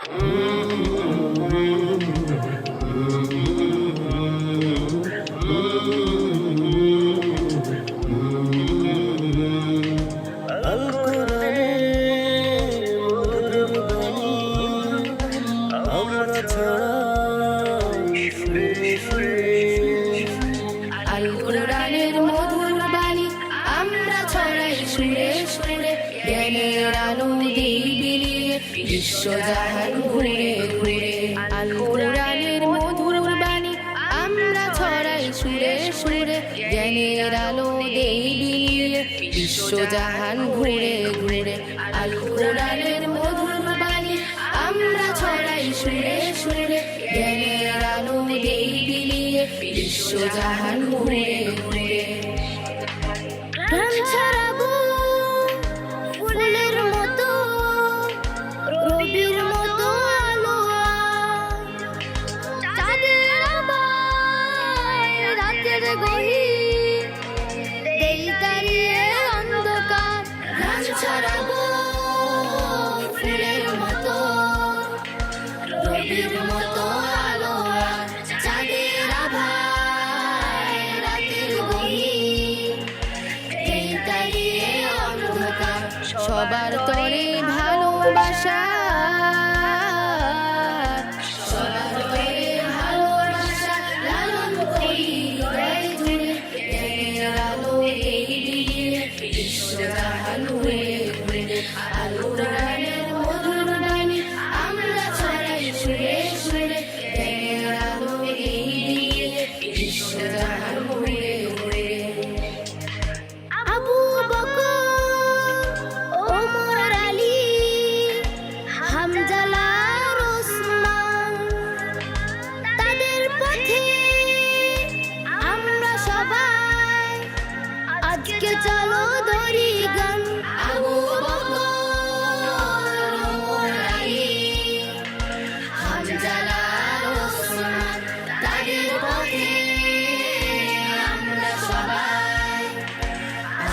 আল কোরআনের মধুর বাণী আমরা ছড়াই সুরে সুরে, জ্ঞানের আলো দিই বিলিয়ে বিশ্বজাহান ঘুরে ঘুরে। আল কোরআনের মধুর বাণী আমরা ছড়াই সুরে সুরে, জ্ঞানের আলো দিই বিলিয়ে বিশ্বজাহান ঘুরে ঘুরে। আল কোরআনের মধুর বাণী আমরা ছড়াই সুরে সুরে, জ্ঞানের আলো দিই বিলিয়ে বিশ্বজাহান ঘুরে ঘুরে। প্রাণ ছড়াবো ফুলের মতো, রবির মতো আলো চাঁদের আভায় রাতের গহীন দেই তাড়িয়ে অন্ধকার। প্রাণ ছড়াবো ফুলের মতো, রবির মতো আলো আর চাঁদের আভায় রাতের গহীন দেই তাড়িয়ে অন্ধকার। সবার তরে ভালোবাসা, সবার তরে ভালোবাসা লালন করি হৃদয় জুড়ে, জ্ঞানের আলো এই বিলিয়ে বিশ্বজাহান ঘুরে ঘুরে। আল কোরআনের মধুর বাণী আমরা ছড়াই সুরে সুরে, জ্ঞানের আলো এই বিলিয়ে বিশ্বজাহান ঘুরে ঘুরে। আবু বকর, ওমর আলী, হামজালা আর ওসমান, তাদের পথে আমরা সবাই আজকে চলো ধরি গান। আবু বকর, ওমর আলী, হামজালা আর ওসমান, তাদের পথে আমরা সবাই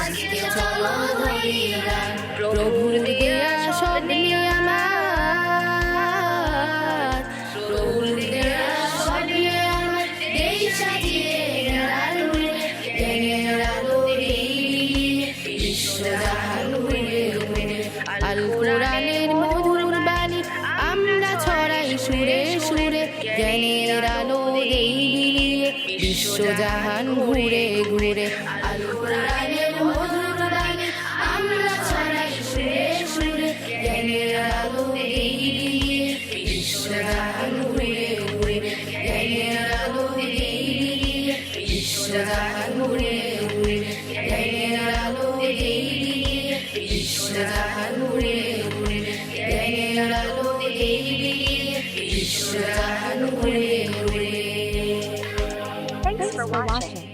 আজকে চলো ধরি গান। প্রভুর দিকে সব নিয়ে আমার, প্রভুর দিকে সব নিয়ে আমার দেই সাজিয়ে গেলার উড়ে, জ্ঞানের আলো এই বিলিয়ে বিশ্বজাহান ঘুরে ঘুরে। আল কোরআনের মধুর বাণী আমরা ছড়াই সুরে সুরে, জ্ঞানের আলো এই বিলিয়ে বিশ্বজাহান ঘুরে ঘুরে। আল কোরআনের মধুর বাণী আমরা ছড়াই সুরে সুরে, জ্ঞানের আলো এই বিলিয়ে বিশ্বজাহান ঘুরে ঘুরে। জ্ঞানের আলো এই বিলিয়ে বিশ্বজাহান ঘুরে ঘুরে। জ্ঞানের আলো এই বিলিয়ে বিশ্বজাহান ঘুরে ঘুরে। জ্ঞানের আলো এই বিলিয়ে বিশ্বজাহান ঘুরে ঘুরে। Thanks for watching.